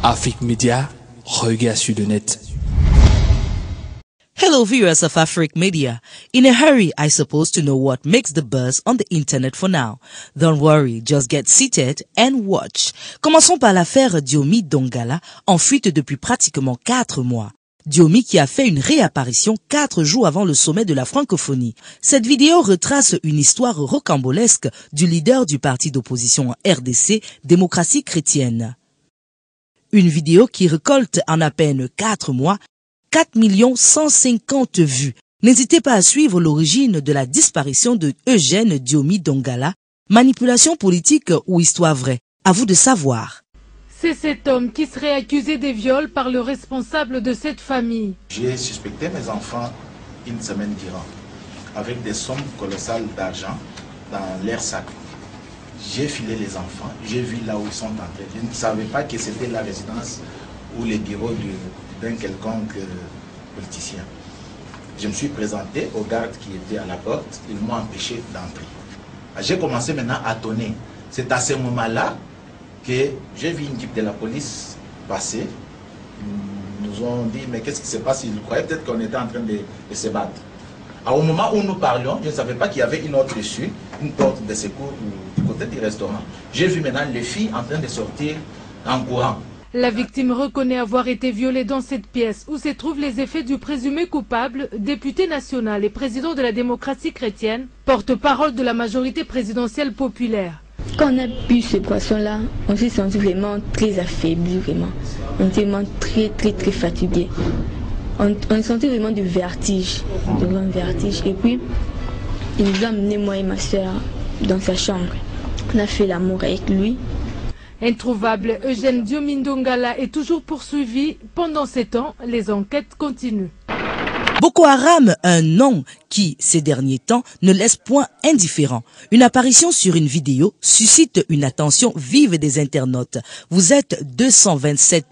Afrique Media, regard sur le net. Hello viewers of Afrique Media. In a hurry, I suppose to know what makes the buzz on the internet for now. Don't worry, just get seated and watch. Commençons par l'affaire Diomi Dongala, en fuite depuis pratiquement 4 mois. Diomi qui a fait une réapparition 4 jours avant le sommet de la francophonie. Cette vidéo retrace une histoire rocambolesque du leader du parti d'opposition en RDC, Démocratie chrétienne. Une vidéo qui récolte en à peine 4 mois 4 150 000 vues. N'hésitez pas à suivre l'origine de la disparition de Eugène Diomi Dongala, manipulation politique ou histoire vraie. À vous de savoir. C'est cet homme qui serait accusé des viols par le responsable de cette famille. J'ai suspecté mes enfants une semaine durant, avec des sommes colossales d'argent dans leur sac. J'ai filé les enfants, j'ai vu là où ils sont entrés. Je ne savais pas que c'était la résidence ou les bureaux d'un quelconque politicien. Je me suis présenté aux gardes qui étaient à la porte, ils m'ont empêché d'entrer. J'ai commencé maintenant à tonner. C'est à ce moment-là que j'ai vu une équipe de la police passer. Ils nous ont dit, mais qu'est-ce qui se passe? Ils croyaient peut-être qu'on était en train de se battre. Au moment où nous parlions, je ne savais pas qu'il y avait une autre issue, une porte de secours du côté du restaurant. J'ai vu maintenant les filles en train de sortir en courant. La victime reconnaît avoir été violée dans cette pièce où se trouvent les effets du présumé coupable, député national et président de la démocratie chrétienne, porte-parole de la majorité présidentielle populaire. Quand on a bu ce poisson-là, on s'est senti vraiment très affaibli, vraiment. On était vraiment très fatigué. On sentait vraiment du vertige, de grand vertige. Et puis, il nous a amené, moi et ma soeur, dans sa chambre. On a fait l'amour avec lui. Introuvable, Eugène Diomi Dongala est toujours poursuivi. Pendant ces temps, les enquêtes continuent. Boko Haram, un nom qui, ces derniers temps, ne laisse point indifférent. Une apparition sur une vidéo suscite une attention vive des internautes. Vous êtes 227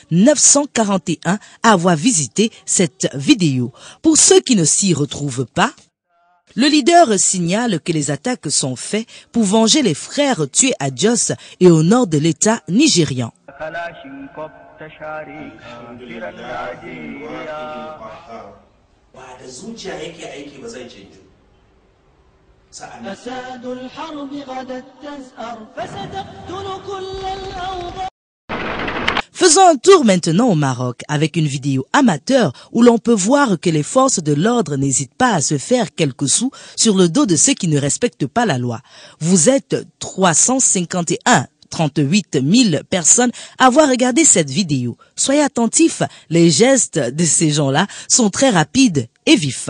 941 à avoir visité cette vidéo. Pour ceux qui ne s'y retrouvent pas, le leader signale que les attaques sont faites pour venger les frères tués à Jos et au nord de l'État nigérian. Faisons un tour maintenant au Maroc avec une vidéo amateur où l'on peut voir que les forces de l'ordre n'hésitent pas à se faire quelques sous sur le dos de ceux qui ne respectent pas la loi. Vous êtes 38 000 personnes à avoir regardé cette vidéo. Soyez attentifs, les gestes de ces gens-là sont très rapides et vifs.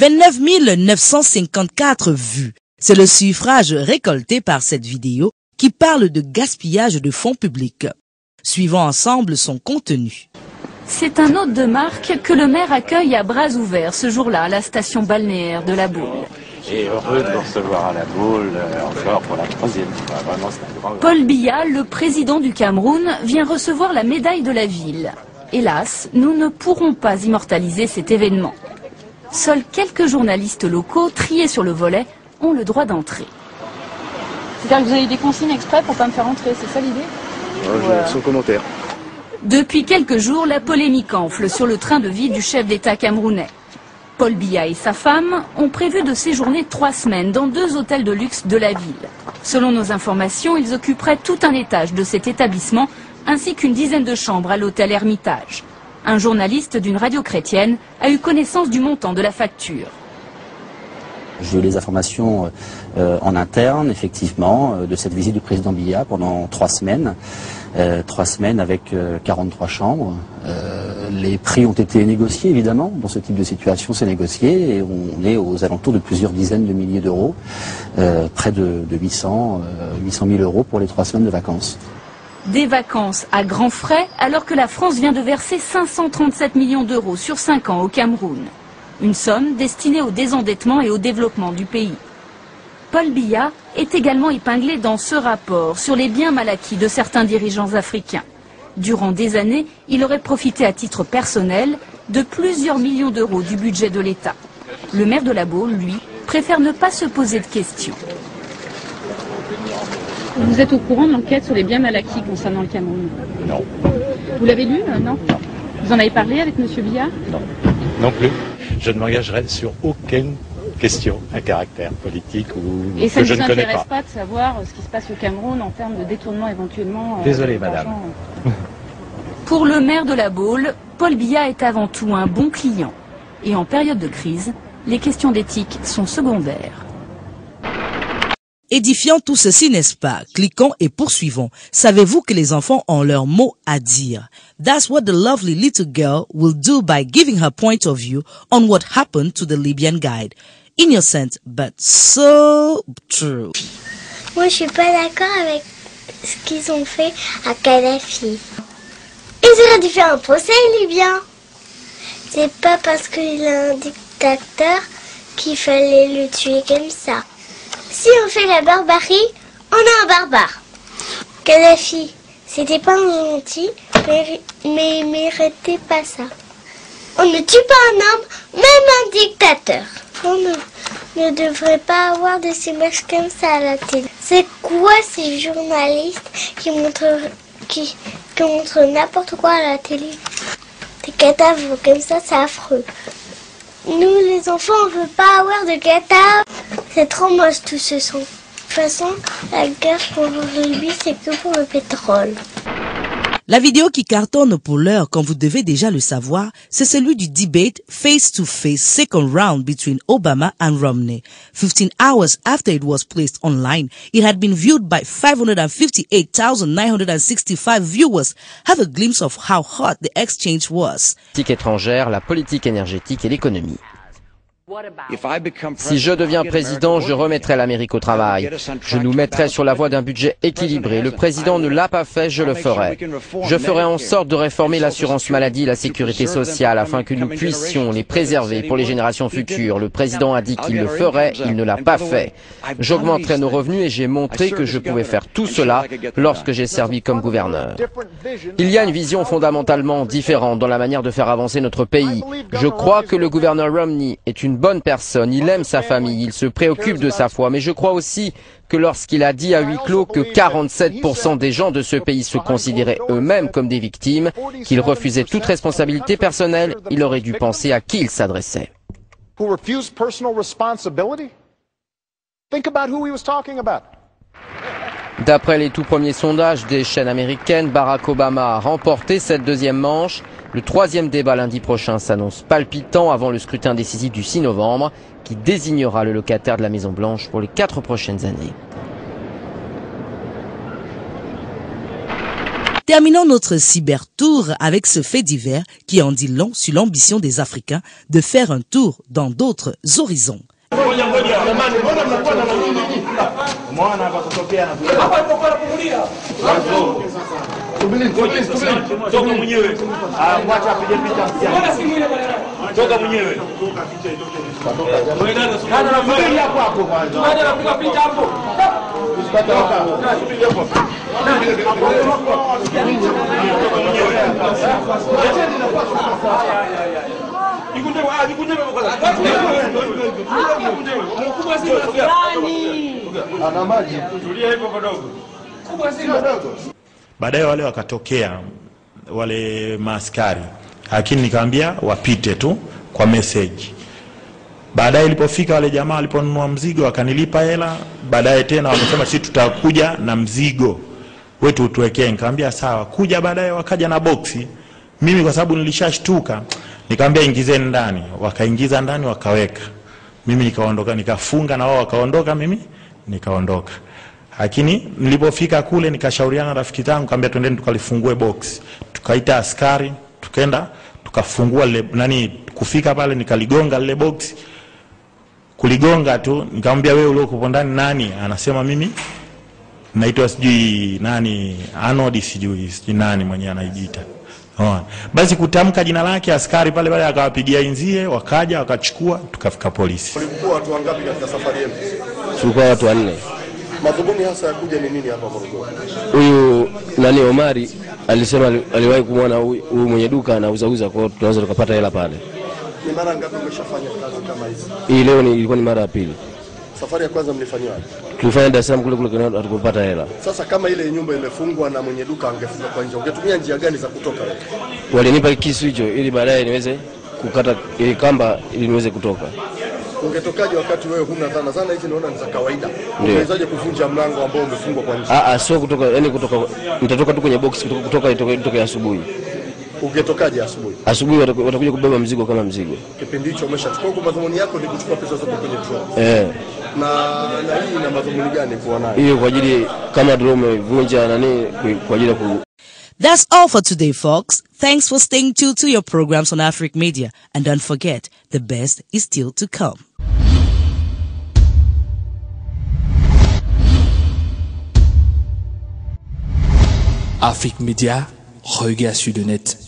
29 954 vues. C'est le suffrage récolté par cette vidéo qui parle de gaspillage de fonds publics. Suivons ensemble son contenu. C'est un hôte de marque que le maire accueille à bras ouverts ce jour-là à la station balnéaire de La Baule. Et heureux de vous recevoir à La Baule encore pour la 3e fois. Vraiment, c'est un grand... Paul Biya, le président du Cameroun, vient recevoir la médaille de la ville. Hélas, nous ne pourrons pas immortaliser cet événement. Seuls quelques journalistes locaux, triés sur le volet, ont le droit d'entrer. C'est-à-dire que vous avez des consignes exprès pour ne pas me faire entrer, c'est ça l'idée? Sans commentaire. Depuis quelques jours, la polémique enfle sur le train de vie du chef d'État camerounais. Paul Biya et sa femme ont prévu de séjourner 3 semaines dans 2 hôtels de luxe de la ville. Selon nos informations, ils occuperaient tout un étage de cet établissement, ainsi qu'une dizaine de chambres à l'hôtel Hermitage. Un journaliste d'une radio chrétienne a eu connaissance du montant de la facture. J'ai eu les informations en interne, effectivement, de cette visite du président Biya pendant 3 semaines. 3 semaines avec 43 chambres. Les prix ont été négociés, évidemment. Dans ce type de situation, c'est négocié. Et on est aux alentours de plusieurs dizaines de milliers d'euros. Près de 800 000 euros pour les 3 semaines de vacances. Des vacances à grands frais, alors que la France vient de verser 537 millions d'euros sur 5 ans au Cameroun. Une somme destinée au désendettement et au développement du pays. Paul Biya est également épinglé dans ce rapport sur les biens mal acquis de certains dirigeants africains. Durant des années, il aurait profité à titre personnel de plusieurs millions d'euros du budget de l'État. Le maire de La Baule, lui, préfère ne pas se poser de questions. Vous êtes au courant de l'enquête sur les biens mal acquis concernant le Cameroun? Non. Vous l'avez lu, non? Non. Vous en avez parlé avec M. Biya? Non. Non plus. Je ne m'engagerai sur aucune question à caractère politique ou et que je ne connais pas. Et ça ne vous intéresse pas de savoir ce qui se passe au Cameroun en termes de détournement éventuellement? Désolé, madame. Pour le maire de La Baule, Paul Biya est avant tout un bon client. Et en période de crise, les questions d'éthique sont secondaires. Édifiant tout ceci, n'est-ce pas? Cliquons et poursuivons. Savez-vous que les enfants ont leur mot à dire? That's what the lovely little girl will do by giving her point of view on what happened to the Libyan guide. Innocent, but so true. Moi, je suis pas d'accord avec ce qu'ils ont fait à Kadhafi. Ils auraient dû faire un procès, Libyen. C'est pas parce qu'il est un dictateur qu'il fallait le tuer comme ça. Si on fait la barbarie, on a un barbare. Kadhafi, c'était pas un gentil, mais il méritait pas ça. On ne tue pas un homme, même un dictateur. On ne devrait pas avoir des images comme ça à la télé. C'est quoi ces journalistes qui montrent n'importe quoi à la télé? Des cadavres comme ça, c'est affreux. Nous, les enfants, on veut pas avoir de cadavres. C'est trop moche tout ce son. De toute façon, la guerre pour le Libye, c'est que pour le pétrole. La vidéo qui cartonne pour l'heure, comme vous devez déjà le savoir, c'est celui du debate face-to-face second round between Obama and Romney. 15 hours after it was placed online, it had been viewed by 558,965 viewers. Have a glimpse of how hot the exchange was. La politique étrangère, la politique énergétique et l'économie. Si je deviens président, je remettrai l'Amérique au travail. Je nous mettrai sur la voie d'un budget équilibré. Le président ne l'a pas fait, je le ferai. Je ferai en sorte de réformer l'assurance maladie et la sécurité sociale afin que nous puissions les préserver pour les générations futures. Le président a dit qu'il le ferait, il ne l'a pas fait. J'augmenterai nos revenus et j'ai montré que je pouvais faire tout cela lorsque j'ai servi comme gouverneur. Il y a une vision fondamentalement différente dans la manière de faire avancer notre pays. Je crois que le gouverneur Romney est une bonne personne, il aime sa famille, il se préoccupe de sa foi, mais je crois aussi que lorsqu'il a dit à huis clos que 47% des gens de ce pays se considéraient eux-mêmes comme des victimes, qu'il refusait toute responsabilité personnelle, il aurait dû penser à qui il s'adressait. D'après les tout premiers sondages des chaînes américaines, Barack Obama a remporté cette deuxième manche. Le troisième débat lundi prochain s'annonce palpitant avant le scrutin décisif du 6 novembre qui désignera le locataire de la Maison-Blanche pour les 4 prochaines années. Terminons notre cyber-tour avec ce fait divers qui en dit long sur l'ambition des Africains de faire un tour dans d'autres horizons. Baadaye wale wakatokea wale maaskari, lakini nikamwambia wapite tu kwa message. Baadaye ilipofika wale jamaa waliponunua mzigo wakanilipa hela, baadaye tena wakasema sisi tutakuja na mzigo wetu utuwekee. Nikamwambia sawa. Kuja baadaye wakaja na boksi. Mimi kwa sababu nilishashtuka nikamwambia ingizeni ndani. Wakaingiza ndani wakaweka. Mimi nikaondoka, nikafunga na wao wakaondoka, mimi nikaondoka. Lakini nilipofika kule nikashauriana na rafiki zangu, nikamwambia twendeni tukalifungue box. Tukaita askari, tukaenda tukafungua kufika pale nikaligonga lile box. Kuligonga tu nikamwambia wewe ulioko ndani nani? Anasema mimi naitwa sijui nani, Arnold sijui nani mwenye anajiita. Basi kutamka jina lake askari pale akawapigia inzie, wakaja wakachukua, tukafika polisi. Walikuwa watu wangapi katika safari yenu? Tulikuwa watu 4. Madhumuni hasa ya kuja ni nini hapa Morogoro? Huyu Omari alisema aliwahi kumwona huyu mwenye duka anauza kwa hiyo tunaweza tukapata hela pale. Ni mara ngapi umeshafanya kazi kama hizi? Hii leo ilikuwa ni mara ya pili. Safari ya kwanza mlifanywa wapi? Tulifanya Dar es Salaam kule atukupata hela. Sasa kama ile nyumba imefungwa na mwenye duka angefunga kwa nje, ungetumia njia gani za kutoka wewe? Walinipa kisu hicho ili baadaye niweze kukata ile kamba ili niweze kutoka. Ungetokaje wakati wewe huna dhana? Zana hizi naona ni za kawaida. Unawezaje kuvunja mlango ambao umefungwa kwa nje? Sio kutoka, yani kutoka nitatoka tu kwenye box kutoka itoke asubuhi. Ungetokaje asubuhi? Asubuhi watakuja kubeba mzigo kama mzigo. Kipindi hicho umeshachukua, kwa madhumuni yako ni kuchukua pesa zote kwenye draw. Na hii ina madhumuni gani kuwa nayo? Hiyo kwa ajili kama draw umevunja kwa ajili ya That's all for today, folks. Thanks for staying tuned to your programs on Africa Media. And don't forget, the best is still to come. Africa Media, regard sur le net.